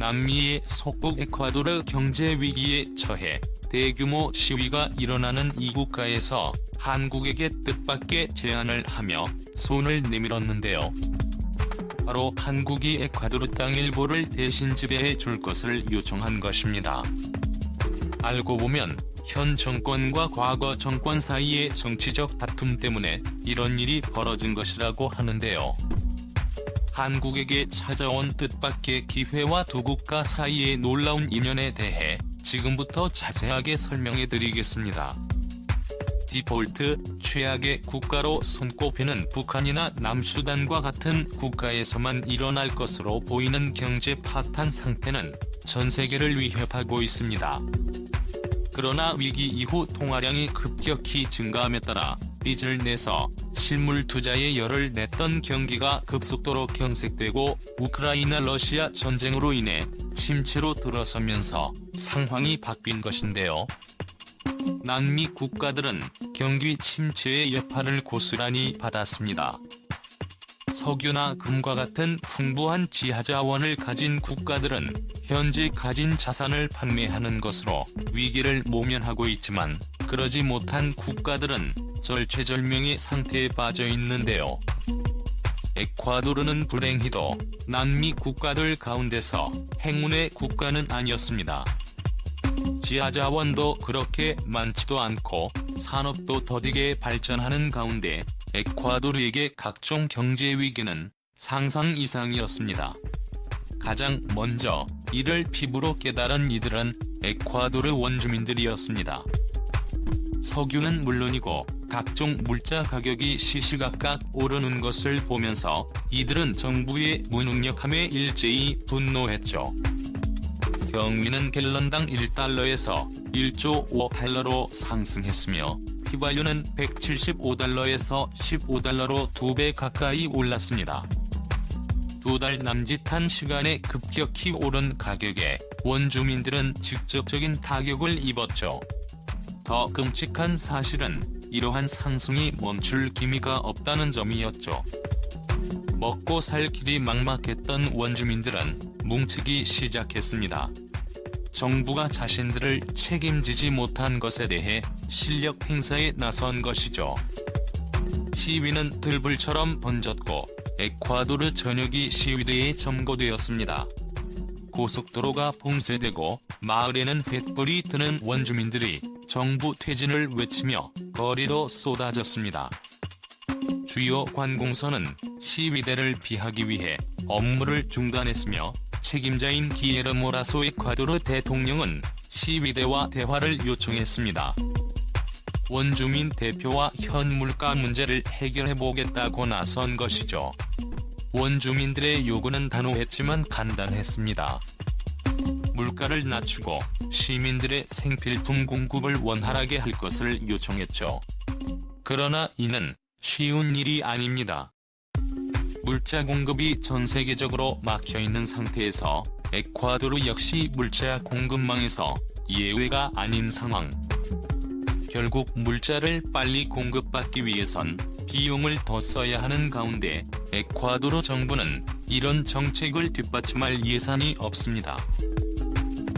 남미의 속국 에콰도르 경제 위기에 처해 대규모 시위가 일어나는 이 국가에서 한국에게 뜻밖의 제안을 하며 손을 내밀었는데요. 바로 한국이 에콰도르 땅 일부를 대신 지배해 줄 것을 요청한 것입니다. 알고 보면 현 정권과 과거 정권 사이의 정치적 다툼 때문에 이런 일이 벌어진 것이라고 하는데요. 한국에게 찾아온 뜻밖의 기회와 두 국가 사이의 놀라운 인연에 대해 지금부터 자세하게 설명해드리겠습니다. 디폴트, 최악의 국가로 손꼽히는 북한이나 남수단과 같은 국가에서만 일어날 것으로 보이는 경제 파탄 상태는 전 세계를 위협하고 있습니다. 그러나 위기 이후 통화량이 급격히 증가함에 따라 빚을 내서 실물 투자에 열을 냈던 경기가 급속도로 경색되고 우크라이나 러시아 전쟁으로 인해 침체로 들어서면서 상황이 바뀐 것인데요. 남미 국가들은 경기 침체의 여파를 고스란히 받았습니다. 석유나 금과 같은 풍부한 지하자원을 가진 국가들은 현재 가진 자산을 판매하는 것으로 위기를 모면하고 있지만 그러지 못한 국가들은 절체절명의 상태에 빠져 있는데요. 에콰도르는 불행히도 남미 국가들 가운데서 행운의 국가는 아니었습니다. 지하자원도 그렇게 많지도 않고 산업도 더디게 발전하는 가운데 에콰도르에게 각종 경제 위기는 상상 이상이었습니다. 가장 먼저 이를 피부로 깨달은 이들은 에콰도르 원주민들이었습니다. 석유는 물론이고 각종 물자 가격이 시시각각 오르는 것을 보면서 이들은 정부의 무능력함에 일제히 분노했죠. 경유는 갤런당 1달러에서 1조 5달러로 상승했으며 휘발유는 175달러에서 15달러로 2배 가까이 올랐습니다. 2달 남짓한 시간에 급격히 오른 가격에 원주민들은 직접적인 타격을 입었죠. 더 끔찍한 사실은 이러한 상승이 멈출 기미가 없다는 점이었죠. 먹고 살 길이 막막했던 원주민들은 뭉치기 시작했습니다. 정부가 자신들을 책임지지 못한 것에 대해 실력 행사에 나선 것이죠. 시위는 들불처럼 번졌고 에콰도르 전역이 시위대에 점거되었습니다. 고속도로가 봉쇄되고 마을에는 횃불이 드는 원주민들이 정부 퇴진을 외치며 거리로 쏟아졌습니다. 주요 관공서는 시위대를 피하기 위해 업무를 중단했으며 책임자인 기에르모 라소 에콰도르 대통령은 시위대와 대화를 요청했습니다. 원주민 대표와 현 물가 문제를 해결해보겠다고 나선 것이죠. 원주민들의 요구는 단호했지만 간단했습니다. 물가를 낮추고 시민들의 생필품 공급을 원활하게 할 것을 요청했죠. 그러나 이는 쉬운 일이 아닙니다. 물자 공급이 전 세계적으로 막혀있는 상태에서 에콰도르 역시 물자 공급망에서 예외가 아닌 상황. 결국 물자를 빨리 공급받기 위해선 비용을 더 써야 하는 가운데 에콰도르 정부는 이런 정책을 뒷받침할 예산이 없습니다.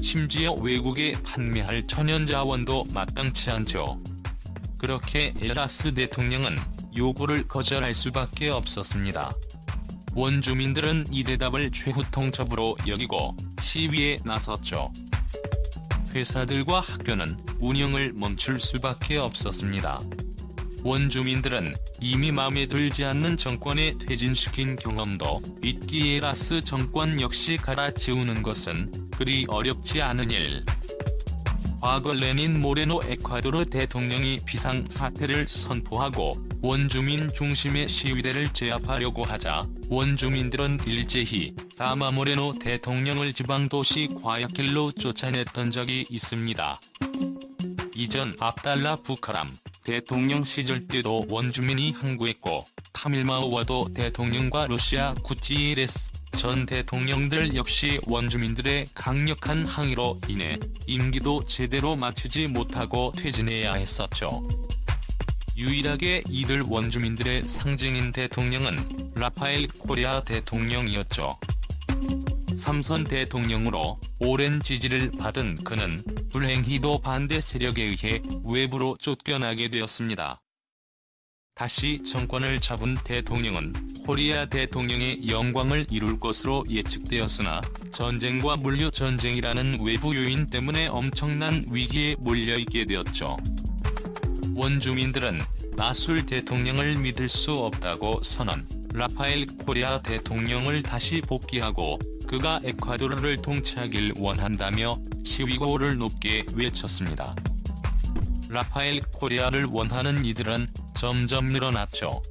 심지어 외국에 판매할 천연자원도 마땅치 않죠. 그렇게 에라스 대통령은 요구를 거절할 수밖에 없었습니다. 원주민들은 이 대답을 최후 통첩으로 여기고 시위에 나섰죠. 회사들과 학교는 운영을 멈출 수밖에 없었습니다. 원주민들은 이미 마음에 들지 않는 정권에 퇴진시킨 경험도 있기에 에라스 정권 역시 갈아치우는 것은 그리 어렵지 않은 일. 과거 레닌 모레노 에콰도르 대통령이 비상사태를 선포하고 원주민 중심의 시위대를 제압하려고 하자 원주민들은 일제히 다마 모레노 대통령을 지방도시 과야킬로 쫓아냈던 적이 있습니다. 이전 압달라 부카람 대통령 시절 때도 원주민이 항구했고 카밀마우와도 대통령과 러시아 구티에레스 전 대통령들 역시 원주민들의 강력한 항의로 인해 임기도 제대로 마치지 못하고 퇴진해야 했었죠. 유일하게 이들 원주민들의 상징인 대통령은 라파엘 코레아 대통령이었죠. 삼선 대통령으로 오랜 지지를 받은 그는 불행히도 반대 세력에 의해 외부로 쫓겨나게 되었습니다. 다시 정권을 잡은 대통령은 코리아 대통령의 영광을 이룰 것으로 예측되었으나 전쟁과 물류전쟁이라는 외부 요인 때문에 엄청난 위기에 몰려있게 되었죠. 원주민들은 라술 대통령을 믿을 수 없다고 선언, 라파엘 코리아 대통령을 다시 복귀하고 그가 에콰도르를 통치하길 원한다며 시위고를 높게 외쳤습니다. 라파엘 코리아를 원하는 이들은 점점 늘어났죠.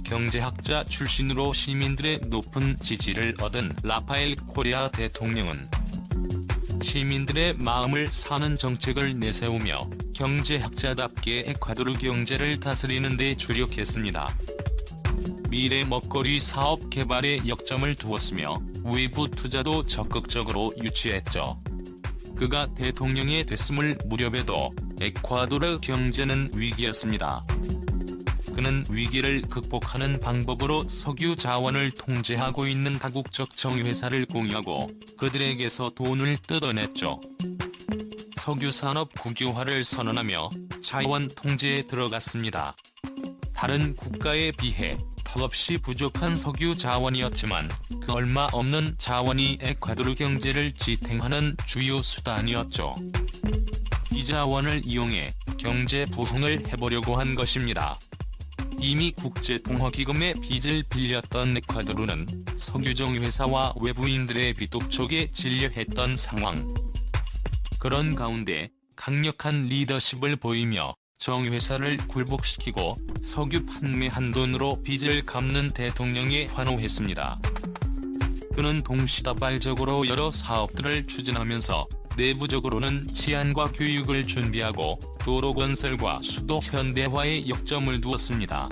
경제학자 출신으로 시민들의 높은 지지를 얻은 라파엘 코리아 대통령은 시민들의 마음을 사는 정책을 내세우며 경제학자답게 에콰도르 경제를 다스리는 데 주력했습니다. 미래 먹거리 사업 개발에 역점을 두었으며 외부 투자도 적극적으로 유치했죠. 그가 대통령이 됐음을 무렵에도 에콰도르 경제는 위기였습니다. 그는 위기를 극복하는 방법으로 석유 자원을 통제하고 있는 다국적 정유회사를 공유하고 그들에게서 돈을 뜯어냈죠. 석유산업 국유화를 선언하며 자원 통제에 들어갔습니다. 다른 국가에 비해 턱없이 부족한 석유 자원이었지만 그 얼마 없는 자원이 에콰도르 경제를 지탱하는 주요 수단이었죠. 이 자원을 이용해 경제 부흥을 해보려고 한 것입니다. 이미 국제통화기금의 빚을 빌렸던 에콰도르는 석유정유회사와 외부인들의 비독촉에 질려했던 상황. 그런 가운데 강력한 리더십을 보이며 정유회사를 굴복시키고 석유 판매한 돈으로 빚을 갚는 대통령에 환호했습니다. 그는 동시다발적으로 여러 사업들을 추진하면서 내부적으로는 치안과 교육을 준비하고 도로 건설과 수도 현대화에 역점을 두었습니다.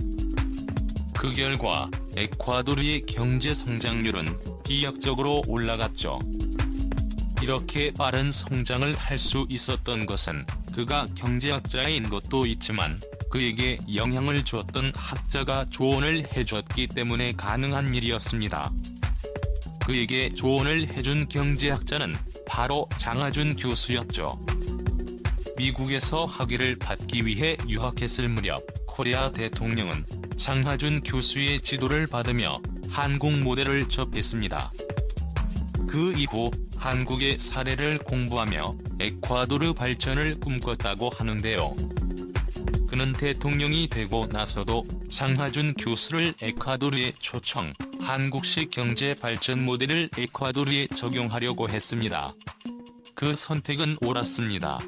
그 결과 에콰도르의 경제 성장률은 비약적으로 올라갔죠. 이렇게 빠른 성장을 할 수 있었던 것은 그가 경제학자인 것도 있지만 그에게 영향을 주었던 학자가 조언을 해줬기 때문에 가능한 일이었습니다. 그에게 조언을 해준 경제학자는 바로 장하준 교수였죠. 미국에서 학위를 받기 위해 유학했을 무렵 코리아 대통령은 장하준 교수의 지도를 받으며 한국 모델을 접했습니다. 그 이후 한국의 사례를 공부하며 에콰도르 발전을 꿈꿨다고 하는데요. 그는 대통령이 되고 나서도 장하준 교수를 에콰도르에 초청, 한국식 경제 발전 모델을 에콰도르에 적용하려고 했습니다. 그 선택은 옳았습니다.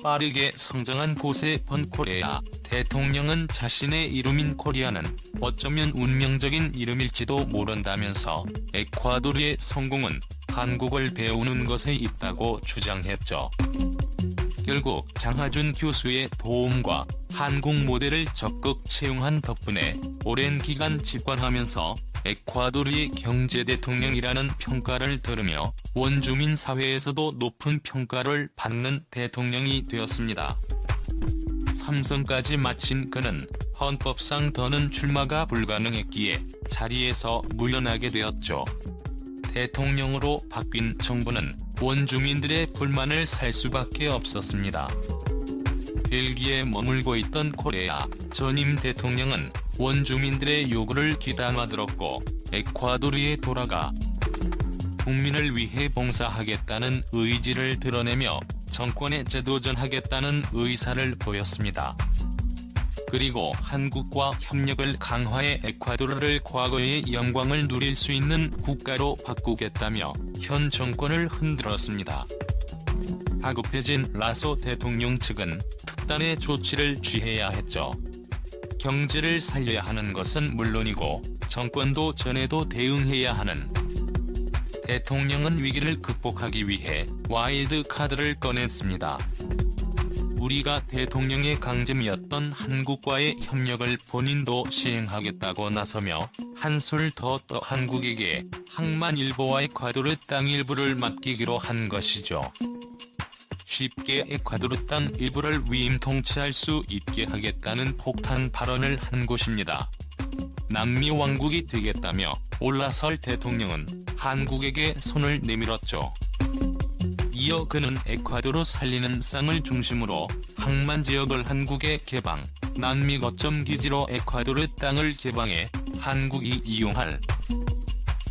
빠르게 성장한 곳에 번 코리아 대통령은 자신의 이름인 코리아는 어쩌면 운명적인 이름일지도 모른다면서 에콰도르의 성공은 한국을 배우는 것에 있다고 주장했죠. 결국 장하준 교수의 도움과 한국 모델을 적극 채용한 덕분에 오랜 기간 집권하면서 에콰도르의 경제대통령이라는 평가를 들으며 원주민 사회에서도 높은 평가를 받는 대통령이 되었습니다. 3선까지 마친 그는 헌법상 더는 출마가 불가능했기에 자리에서 물러나게 되었죠. 대통령으로 바뀐 정부는 원주민들의 불만을 살 수밖에 없었습니다. 벨기에 머물고 있던 코리아 전임 대통령은 원주민들의 요구를 귀담아 들었고 에콰도르에 돌아가 국민을 위해 봉사하겠다는 의지를 드러내며 정권에 재도전하겠다는 의사를 보였습니다. 그리고 한국과 협력을 강화해 에콰도르를 과거의 영광을 누릴 수 있는 국가로 바꾸겠다며 현 정권을 흔들었습니다. 다급해진 라소 대통령 측은 특단의 조치를 취해야 했죠. 경제를 살려야 하는 것은 물론이고 정권도 전에도 대응해야 하는. 대통령은 위기를 극복하기 위해 와일드 카드를 꺼냈습니다. 우리가 대통령의 강점이었던 한국과의 협력을 본인도 시행하겠다고 나서며 한술 더 떠 한국에게 항만일보와 에콰도르 땅 일부를 맡기기로 한 것이죠. 쉽게 에콰도르 땅 일부를 위임 통치할 수 있게 하겠다는 폭탄 발언을 한 곳입니다. 남미 왕국이 되겠다며 올라설 대통령은 한국에게 손을 내밀었죠. 이어 그는 에콰도르 살리는 쌍을 중심으로 항만 지역을 한국에 개방, 난미 거점 기지로 에콰도르 땅을 개방해 한국이 이용할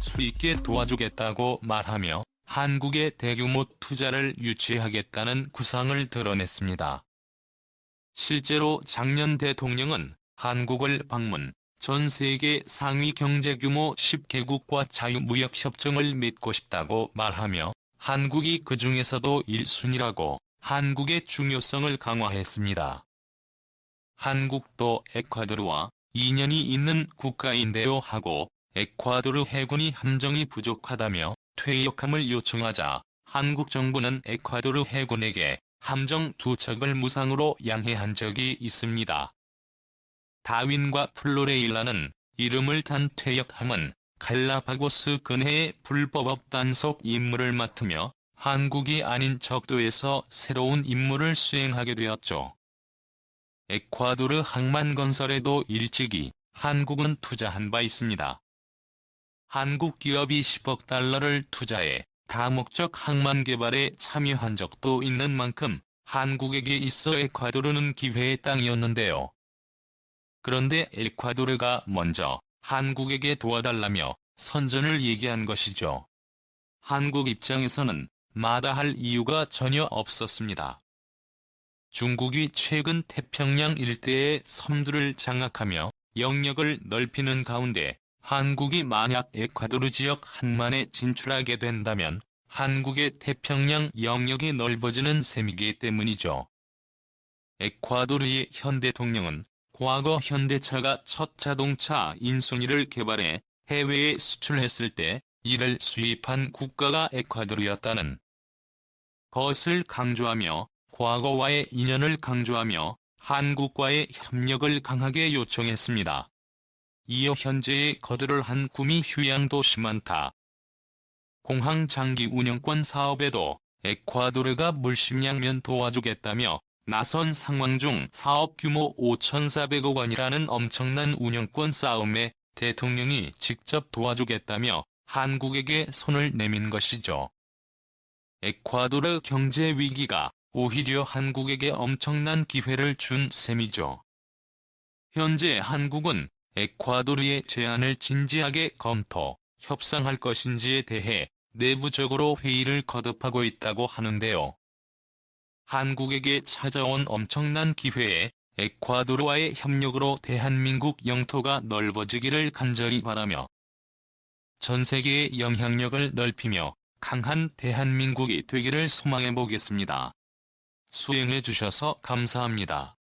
수 있게 도와주겠다고 말하며 한국의 대규모 투자를 유치하겠다는 구상을 드러냈습니다. 실제로 작년 대통령은 한국을 방문, 전 세계 상위 경제 규모 10개국과 자유무역협정을 맺고 싶다고 말하며 한국이 그 중에서도 1순위라고 한국의 중요성을 강화했습니다. 한국도 에콰도르와 인연이 있는 국가인데요 하고 에콰도르 해군이 함정이 부족하다며 퇴역함을 요청하자 한국 정부는 에콰도르 해군에게 함정 2척을 무상으로 양해한 적이 있습니다. 다윈과 플로레일라는 이름을 탄 퇴역함은 갈라파고스 근해의 불법업 단속 임무를 맡으며 한국이 아닌 적도에서 새로운 임무를 수행하게 되었죠. 에콰도르 항만 건설에도 일찍이 한국은 투자한 바 있습니다. 한국 기업이 10억 달러를 투자해 다목적 항만 개발에 참여한 적도 있는 만큼 한국에게 있어 에콰도르는 기회의 땅이었는데요. 그런데 에콰도르가 먼저 한국에게 도와달라며 선전을 얘기한 것이죠. 한국 입장에서는 마다할 이유가 전혀 없었습니다. 중국이 최근 태평양 일대의 섬들을 장악하며 영역을 넓히는 가운데 한국이 만약 에콰도르 지역 한만에 진출하게 된다면 한국의 태평양 영역이 넓어지는 셈이기 때문이죠. 에콰도르의 현 대통령은 과거 현대차가 첫 자동차 인순이를 개발해 해외에 수출했을 때 이를 수입한 국가가 에콰도르였다는 것을 강조하며 과거와의 인연을 강조하며 한국과의 협력을 강하게 요청했습니다. 이어 현재의 거들을 한 구미 휴양도 심한타 공항 장기 운영권 사업에도 에콰도르가 물심양면 도와주겠다며 나선 상황 중 사업 규모 5,400억 원이라는 엄청난 운영권 싸움에 대통령이 직접 도와주겠다며 한국에게 손을 내민 것이죠. 에콰도르 경제 위기가 오히려 한국에게 엄청난 기회를 준 셈이죠. 현재 한국은 에콰도르의 제안을 진지하게 검토, 협상할 것인지에 대해 내부적으로 회의를 거듭하고 있다고 하는데요. 한국에게 찾아온 엄청난 기회에 에콰도르와의 협력으로 대한민국 영토가 넓어지기를 간절히 바라며 전 세계의 영향력을 넓히며 강한 대한민국이 되기를 소망해 보겠습니다. 수행해 주셔서 감사합니다.